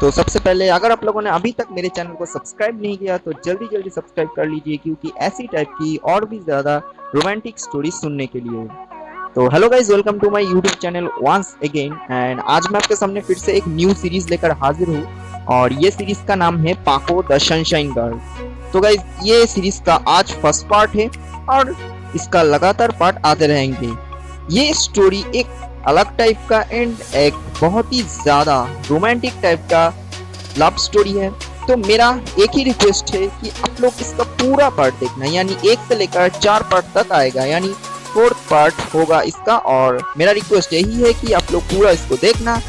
तो सबसे पहले अगर आप लोगों ने अभी तक मेरे चैनल को सब्सक्राइब नहीं किया तो जल्दी जल्दी सब्सक्राइब कर लीजिए, क्योंकि ऐसी टाइप की और भी ज़्यादा रोमांटिक स्टोरी सुनने के लिए। तो hello guys, welcome to my YouTube channel once again. And आज मैं आपके सामने फिर से एक न्यू सीरीज लेकर हाजिर हूँ, और ये सीरीज का नाम है पाको द सनशाइन गर्ल। तो गाइस, ये सीरीज का आज फर्स्ट पार्ट है और इसका लगातार पार्ट आते रहेंगे। ये स्टोरी एक अलग टाइप का एंड एक बहुत ही ज्यादा रोमांटिक टाइप का लव स्टोरी है। तो मेरा एक ही रिक्वेस्ट है कि आप लोग इसका पूरा पार्ट देखना, यानी 1 से लेकर 4 पार्ट तक आएगा, यानी 4th पार्ट होगा इसका। और मेरा रिक्वेस्ट यही है कि आप लोग पूरा इसको देखना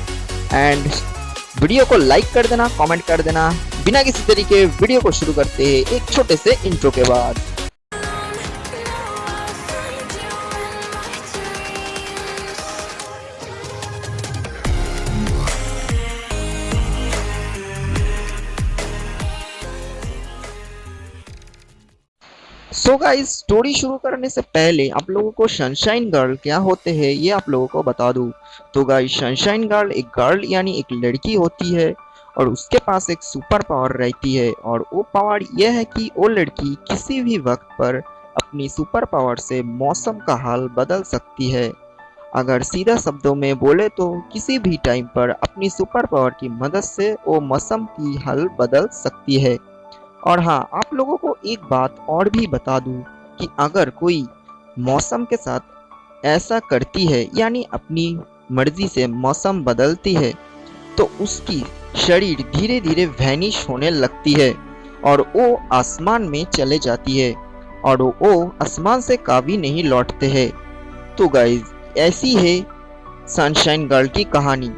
एंड वीडियो को लाइक कर देना, कमेंट कर देना। बिना किसी तरीके वीडियो को शुरू करते हैं एक छोटे से इंट्रो के बाद। सो गाइस, स्टोरी शुरू करने से पहले आप लोगों को सनशाइन गर्ल क्या होते हैं ये आप लोगों को बता दूं। तो गाइस, सनशाइन गर्ल एक गर्ल यानी एक लड़की होती है और उसके पास एक सुपर पावर रहती है। और वो पावर यह है कि वो लड़की किसी भी वक्त पर अपनी सुपर पावर से मौसम का हाल बदल सकती है। अगर सीधा शब्दों में बोले तो किसी भी टाइम पर अपनी सुपर पावर की मदद से वो मौसम की हाल बदल सकती है। और हाँ, आप लोगों को एक बात और भी बता दूं कि अगर कोई मौसम के साथ ऐसा करती है, यानी अपनी मर्जी से मौसम बदलती है, तो उसकी शरीर धीरे धीरे वैनिश होने लगती है और वो आसमान में चले जाती है और वो आसमान से कभी नहीं लौटते हैं। तो गाइज, ऐसी है सनशाइन गर्ल की कहानी।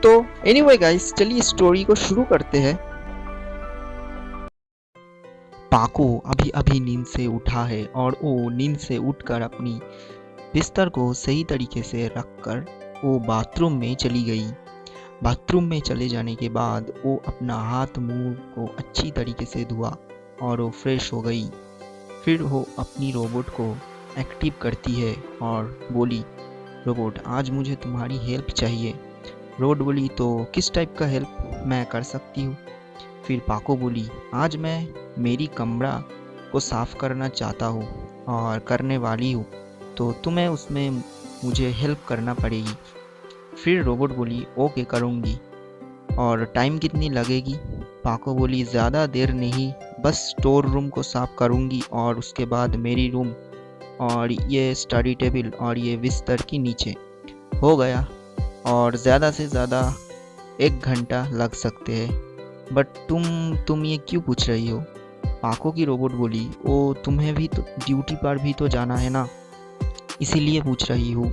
तो एनीवे गाइज, चलिए स्टोरी को शुरू करते हैं। पाको अभी अभी नींद से उठा है और वो नींद से उठकर अपनी बिस्तर को सही तरीके से रखकर वो बाथरूम में चली गई। बाथरूम में चले जाने के बाद वो अपना हाथ मुंह को अच्छी तरीके से धोआ और वो फ्रेश हो गई। फिर वो अपनी रोबोट को एक्टिव करती है और बोली, रोबोट आज मुझे तुम्हारी हेल्प चाहिए। रोबोट बोली, तो किस टाइप का हेल्प मैं कर सकती हूँ? फिर पाको बोली, आज मैं मेरी कमरा को साफ़ करना चाहता हूँ और करने वाली हूँ, तो तुम्हें उसमें मुझे हेल्प करना पड़ेगी। फिर रोबोट बोली, ओके करूँगी। और टाइम कितनी लगेगी? पाको बोली, ज़्यादा देर नहीं, बस स्टोर रूम को साफ़ करूँगी और उसके बाद मेरी रूम और ये स्टडी टेबल और ये बिस्तर के नीचे हो गया। और ज़्यादा से ज़्यादा 1 घंटा लग सकते हैं। बट तुम ये क्यों पूछ रही हो? पाको की रोबोट बोली, ओ तुम्हें भी तो ड्यूटी पर भी तो जाना है ना, इसीलिए पूछ रही हूँ।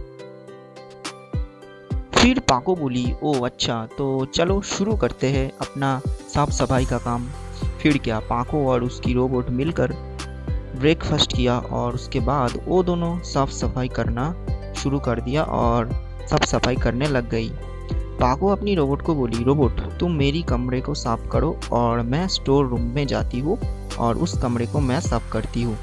फिर पाको बोली, ओ अच्छा, तो चलो शुरू करते हैं अपना साफ सफाई का काम। फिर क्या, पाको और उसकी रोबोट मिलकर ब्रेकफास्ट किया और उसके बाद वो दोनों साफ सफाई करना शुरू कर दिया और साफ सफाई करने लग गई। पाको अपनी रोबोट को बोली, रोबोट तुम मेरी कमरे को साफ करो और मैं स्टोर रूम में जाती हूँ और उस कमरे को मैं साफ करती हूँ।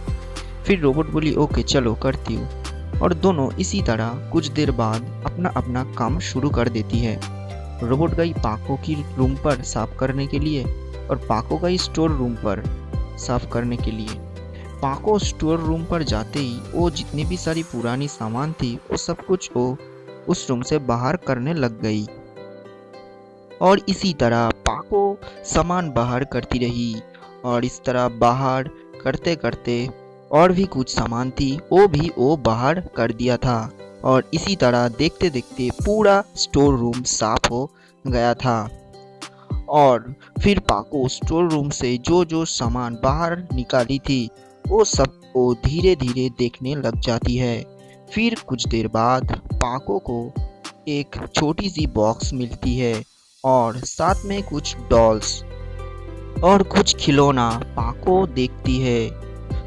फिर रोबोट बोली, ओके चलो करती हूँ। और दोनों इसी तरह कुछ देर बाद अपना अपना काम शुरू कर देती है। रोबोट गई पाको की रूम पर साफ करने के लिए और पाको गई स्टोर रूम पर साफ करने के लिए। पाको स्टोर रूम पर जाते ही वो जितनी भी सारी पुरानी सामान थी वो सब कुछ वो उस रूम से बाहर करने लग गई। और इसी तरह पाको सामान बाहर करती रही और इस तरह बाहर करते करते और भी कुछ सामान थी वो भी वो बाहर कर दिया था। और इसी तरह देखते देखते पूरा स्टोर रूम साफ हो गया था। और फिर पाको स्टोर रूम से जो जो सामान बाहर निकाली थी वो सब वो धीरे धीरे देखने लग जाती है। फिर कुछ देर बाद पाको को एक छोटी सी बॉक्स मिलती है और साथ में कुछ डॉल्स और कुछ खिलौना पाको देखती है।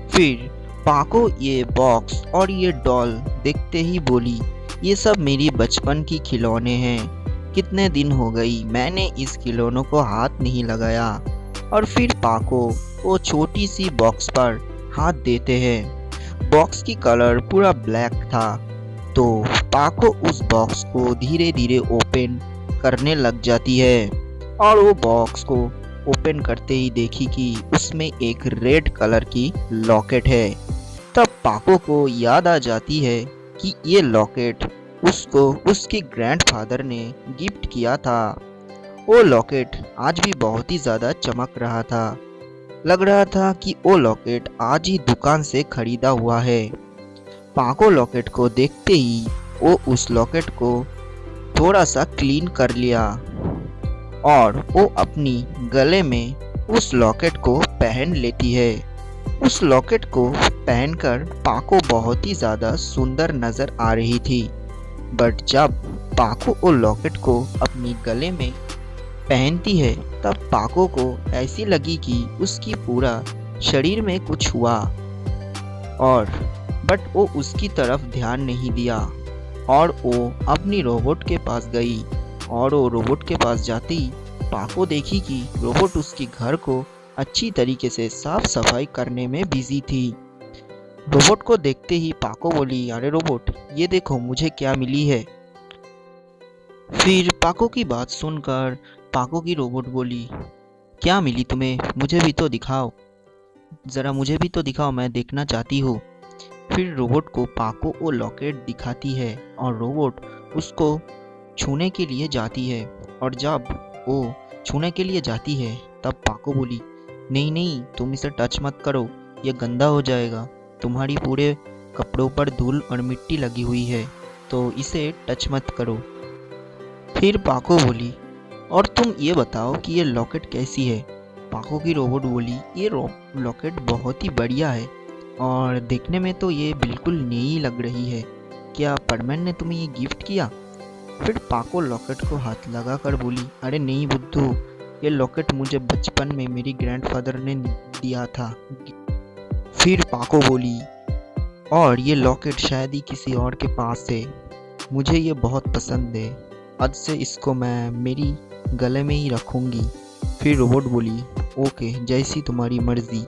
फिर पाको ये बॉक्स और ये डॉल देखते ही बोली, ये सब मेरी बचपन की खिलौने हैं, कितने दिन हो गई मैंने इस खिलौनों को हाथ नहीं लगाया। और फिर पाको वो छोटी सी बॉक्स पर हाथ देते हैं। बॉक्स की कलर पूरा ब्लैक था, तो पाको उस बॉक्स को धीरे धीरे ओपन करने लग जाती है। और वो बॉक्स को ओपन करते ही देखी कि उसमें एक रेड कलर की लॉकेट है। तब पाको को याद आ जाती है कि ये लॉकेट उसको उसके ग्रैंडफादर ने गिफ्ट किया था। वो लॉकेट आज भी बहुत ही ज़्यादा चमक रहा था। लग रहा था कि वो लॉकेट आज ही दुकान से खरीदा हुआ है। पाको लॉकेट को देखते ही वो उस लॉकेट को थोड़ा सा क्लीन कर लिया और वो अपनी गले में उस लॉकेट को पहन लेती है। उस लॉकेट को पहनकर पाको बहुत ही ज़्यादा सुंदर नज़र आ रही थी। बट जब पाको वो लॉकेट को अपनी गले में पहनती है तब पाको को ऐसी लगी कि उसकी पूरा शरीर में कुछ हुआ और बट वो उसकी तरफ ध्यान नहीं दिया और वो अपनी रोबोट के पास गई। और वो रोबोट के पास जाते ही पाको देखी कि रोबोट उसके घर को अच्छी तरीके से साफ सफाई करने में बिजी थी। रोबोट को देखते ही पाको बोली, अरे रोबोट, ये देखो मुझे क्या मिली है। फिर पाको की बात सुनकर पाको की रोबोट बोली, क्या मिली तुम्हें, मुझे भी तो दिखाओ, ज़रा मुझे भी तो दिखाओ, मैं देखना चाहती हूँ। फिर रोबोट को पाको वो लॉकेट दिखाती है और रोबोट उसको छूने के लिए जाती है। और जब वो छूने के लिए जाती है तब पाको बोली, नहीं नहीं, तुम इसे टच मत करो, ये गंदा हो जाएगा, तुम्हारी पूरे कपड़ों पर धूल और मिट्टी लगी हुई है, तो इसे टच मत करो। फिर पाको बोली, और तुम ये बताओ कि ये लॉकेट कैसी है। पाको की रोबोट बोली, ये लॉकेट बहुत ही बढ़िया है और देखने में तो ये बिल्कुल नई लग रही है, क्या परमैन ने तुम्हें ये गिफ्ट किया। फिर पाको लॉकेट को हाथ लगाकर बोली, अरे नहीं बुद्धू, ये लॉकेट मुझे बचपन में मेरी ग्रैंडफादर ने दिया था। फिर पाको बोली, और ये लॉकेट शायद ही किसी और के पास है, मुझे ये बहुत पसंद है, आज से इसको मैं मेरी गले में ही रखूँगी। फिर रोबोट बोली, ओके, जैसी तुम्हारी मर्ज़ी,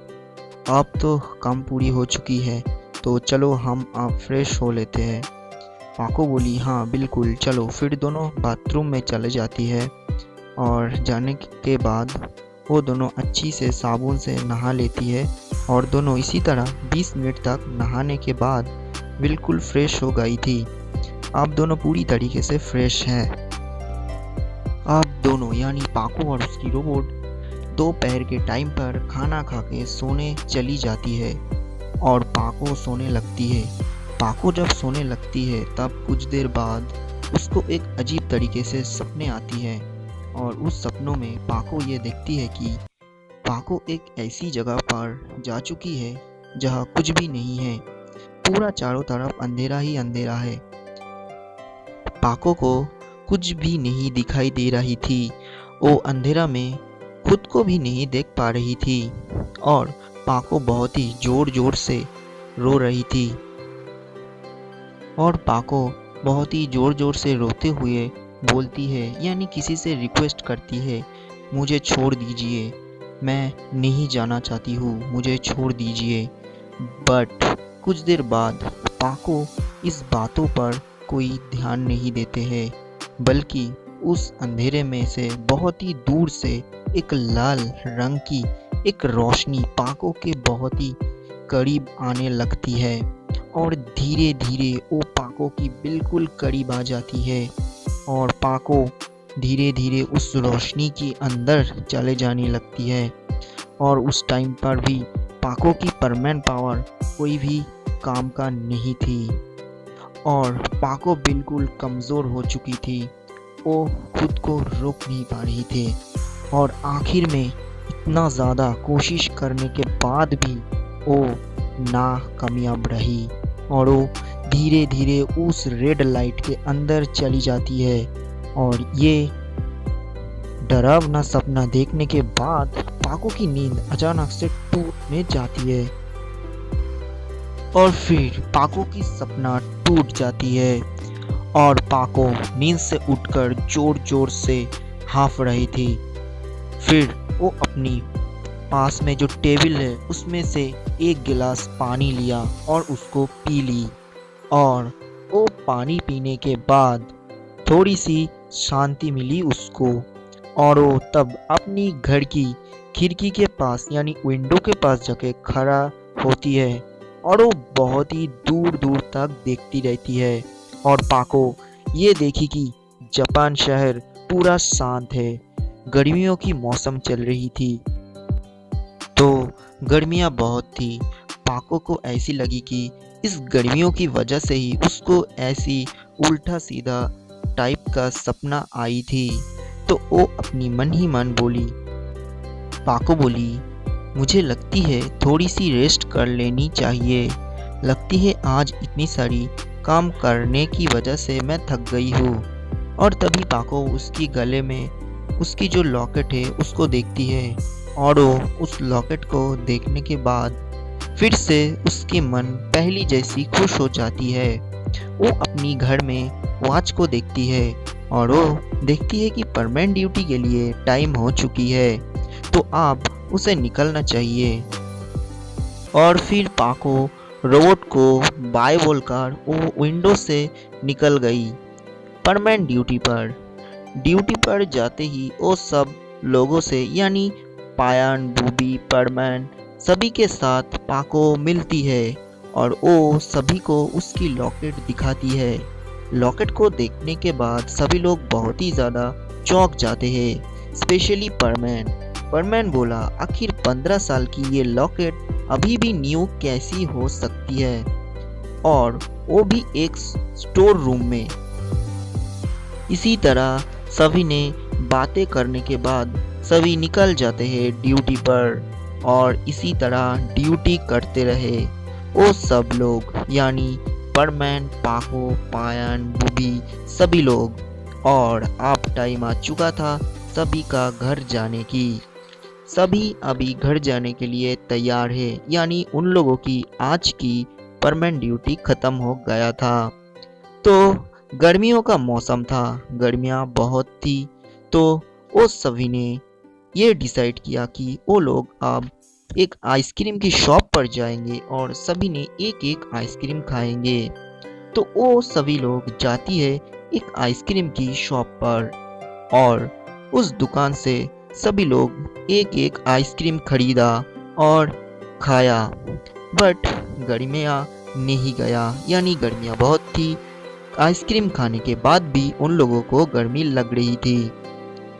अब तो काम पूरी हो चुकी है, तो चलो हम आप फ्रेश हो लेते हैं। पाको बोली, हाँ बिल्कुल, चलो। फिर दोनों बाथरूम में चले जाती है और जाने के बाद वो दोनों अच्छी से साबुन से नहा लेती है और दोनों इसी तरह 20 मिनट तक नहाने के बाद बिल्कुल फ्रेश हो गई थी। अब दोनों पूरी तरीके से फ्रेश हैं। अब दोनों यानी पाको और उसकी रोबोट दोपहर के टाइम पर खाना खा के सोने चली जाती है और पाको सोने लगती है। पाको जब सोने लगती है तब कुछ देर बाद उसको एक अजीब तरीके से सपने आती है और उस सपनों में पाको ये देखती है कि पाको एक ऐसी जगह पर जा चुकी है जहाँ कुछ भी नहीं है, पूरा चारों तरफ अंधेरा ही अंधेरा है। पाको को कुछ भी नहीं दिखाई दे रही थी, वो अंधेरा में खुद को भी नहीं देख पा रही थी और पाको बहुत ही जोर जोर से रो रही थी। और पाको बहुत ही जोर जोर से रोते हुए बोलती है, यानी किसी से रिक्वेस्ट करती है, मुझे छोड़ दीजिए, मैं नहीं जाना चाहती हूँ, मुझे छोड़ दीजिए। बट कुछ देर बाद पाको इस बातों पर कोई ध्यान नहीं देते हैं, बल्कि उस अंधेरे में से बहुत ही दूर से एक लाल रंग की एक रोशनी पाको के बहुत ही करीब आने लगती है और धीरे धीरे वो पाको की बिल्कुल करीब आ जाती है और पाको धीरे धीरे उस रोशनी के अंदर चले जाने लगती है। और उस टाइम पर भी पाको की परमानेंट पावर कोई भी काम का नहीं थी और पाको बिल्कुल कमज़ोर हो चुकी थी, वो खुद को रोक नहीं पा रही थी और आखिर में इतना ज़्यादा कोशिश करने के बाद भी वो नाकामयाब रही और वो धीरे धीरे उस रेड लाइट के अंदर चली जाती है। और ये डरावना सपना देखने के बाद पाको की नींद अचानक से टूटने जाती है और फिर पाको की सपना टूट जाती है और पाको नींद से उठकर जोर जोर से हाँफ रही थी। फिर वो अपनी पास में जो टेबल है उसमें से एक गिलास पानी लिया और उसको पी ली और वो पानी पीने के बाद थोड़ी सी शांति मिली उसको और वो तब अपनी घर की खिड़की के पास यानी विंडो के पास जाके खड़ा होती है और वो बहुत ही दूर दूर तक देखती रहती है। और पाको ये देखी कि जापान शहर पूरा शांत है। गर्मियों की मौसम चल रही थी, तो गर्मियाँ बहुत थी। पाको को ऐसी लगी कि इस गर्मियों की वजह से ही उसको ऐसी उल्टा सीधा टाइप का सपना आई थी। तो वो अपनी मन ही मन बोली, पाको बोली, मुझे लगती है थोड़ी सी रेस्ट कर लेनी चाहिए। लगती है आज इतनी सारी काम करने की वजह से मैं थक गई हूँ। और तभी पाको उसकी गले में उसकी जो लॉकेट है उसको देखती है और वो उस लॉकेट को देखने के बाद फिर से उसके मन पहली जैसी खुश हो जाती है। वो अपनी घर में वॉच को देखती है और वो देखती है कि परमानेंट ड्यूटी के लिए टाइम हो चुकी है, तो अब उसे निकलना चाहिए। और फिर पाको रोबोट को बाय बोलकर वो विंडो से निकल गई परमानेंट ड्यूटी पर। ड्यूटी पर जाते ही वो सब लोगों से यानी पायन, बूबी, परमैन सभी के साथ पाको मिलती है और वो सभी को उसकी लॉकेट दिखाती है। लॉकेट को देखने के बाद सभी लोग बहुत ही ज़्यादा चौंक जाते हैं, स्पेशली परमैन। परमैन बोला, आखिर 15 साल की ये लॉकेट अभी भी न्यू कैसी हो सकती है, और वो भी एक स्टोर रूम में। इसी तरह सभी ने बातें करने के बाद सभी निकल जाते हैं ड्यूटी पर और इसी तरह ड्यूटी करते रहे वो सब लोग, यानी परमैन, पाको, पायन, बुबी सभी लोग। और अब टाइम आ चुका था सभी का घर जाने की। सभी अभी घर जाने के लिए तैयार है, यानी उन लोगों की आज की परमानेंट ड्यूटी खत्म हो गया था। तो गर्मियों का मौसम था, गर्मियाँ बहुत थी, तो वो सभी ने ये डिसाइड किया कि वो लोग अब एक आइसक्रीम की शॉप पर जाएंगे और सभी ने एक एक आइसक्रीम खाएंगे। तो वो सभी लोग जाती है एक आइसक्रीम की शॉप पर और उस दुकान से सभी लोग एक एक आइसक्रीम खरीदा और खाया। बट गर्मियाँ नहीं गया, यानी गर्मियाँ बहुत थी। आइसक्रीम खाने के बाद भी उन लोगों को गर्मी लग रही थी।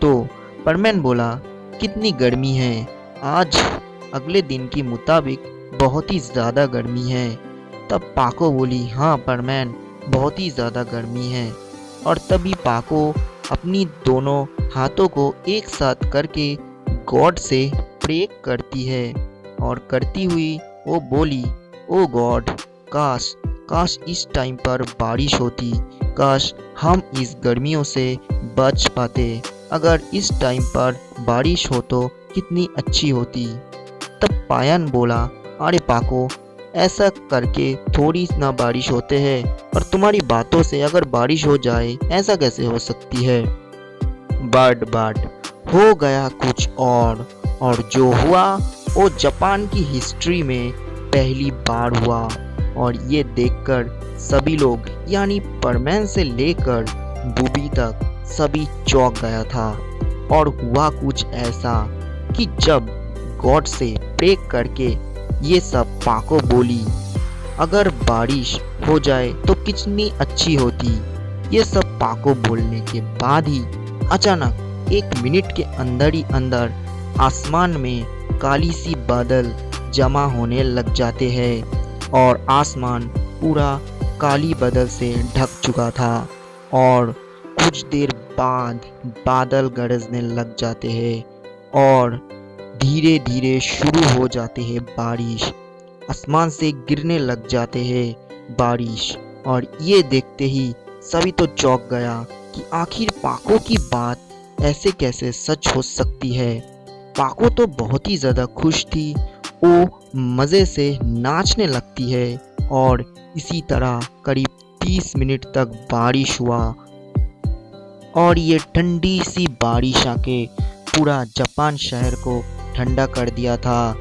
तो परमैन बोला, कितनी गर्मी है आज, अगले दिन के मुताबिक बहुत ही ज़्यादा गर्मी है। तब पाको बोली, हाँ परमैन, बहुत ही ज़्यादा गर्मी है। और तभी पाको अपनी दोनों हाथों को एक साथ करके गॉड से प्रे करती है और करती हुई वो बोली, ओ गॉड, काश काश इस टाइम पर बारिश होती, काश हम इस गर्मियों से बच पाते। अगर इस टाइम पर बारिश हो तो कितनी अच्छी होती। तब पायन बोला, अरे पाको, ऐसा करके थोड़ी ना बारिश होते हैं, और तुम्हारी बातों से अगर बारिश हो जाए ऐसा कैसे हो सकती है। बट हो गया कुछ और जो हुआ वो जापान की हिस्ट्री में पहली बार हुआ। और ये देखकर सभी लोग, यानी परमैन से लेकर बूबी तक सभी चौंक गया था। और हुआ कुछ ऐसा कि जब गॉड से प्रे करके ये सब पाको बोली, अगर बारिश हो जाए तो कितनी अच्छी होती। ये सब पाको बोलने के बाद ही अचानक 1 मिनट के अंदर ही अंदर आसमान में काली सी बादल जमा होने लग जाते हैं और आसमान पूरा काली बादल से ढक चुका था। और कुछ देर बाद बादल गरजने लग जाते हैं और धीरे धीरे शुरू हो जाते हैं बारिश। आसमान से गिरने लग जाते हैं बारिश। और ये देखते ही सभी तो चौंक गया कि आखिर पाको की बात ऐसे कैसे सच हो सकती है। पाको तो बहुत ही ज़्यादा खुश थी, वो मज़े से नाचने लगती है और इसी तरह करीब 30 मिनट तक बारिश हुआ। और ये ठंडी सी बारिश आके पूरा जापान शहर को ठंडा कर दिया था।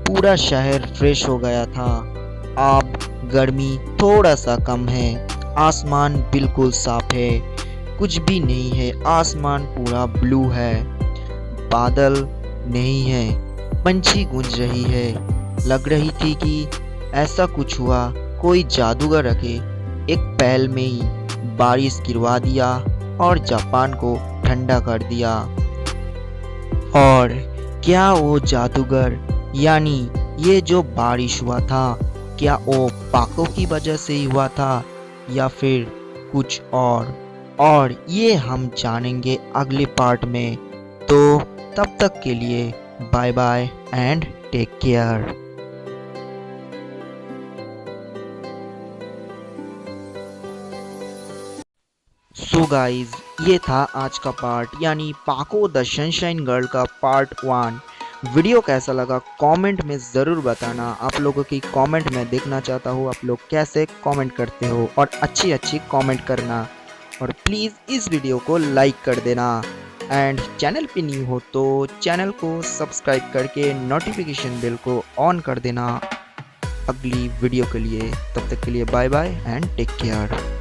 पूरा शहर फ्रेश हो गया था। अब गर्मी थोड़ा सा कम है, आसमान बिल्कुल साफ है, कुछ भी नहीं है। आसमान पूरा ब्लू है, बादल नहीं है, पंछी गूंज रही है। लग रही थी कि ऐसा कुछ हुआ, कोई जादूगर रखे एक पहल में ही बारिश गिरवा दिया और जापान को ठंडा कर दिया। और क्या वो जादूगर यानी ये जो बारिश हुआ था, क्या वो पाको की वजह से ही हुआ था या फिर कुछ और ये हम जानेंगे अगले पार्ट में। तो तब तक के लिए bye bye and take care. So guys, ये था आज का पार्ट यानी पाको द सनशाइन गर्ल का पार्ट 1। वीडियो कैसा लगा कमेंट में ज़रूर बताना। आप लोगों की कमेंट मैं देखना चाहता हूँ, आप लोग कैसे कमेंट करते हो, और अच्छी अच्छी कमेंट करना। और प्लीज़ इस वीडियो को लाइक कर देना। एंड चैनल पे न्यू हो तो चैनल को सब्सक्राइब करके नोटिफिकेशन बेल को ऑन कर देना अगली वीडियो के लिए। तब तक के लिए bye bye and take care.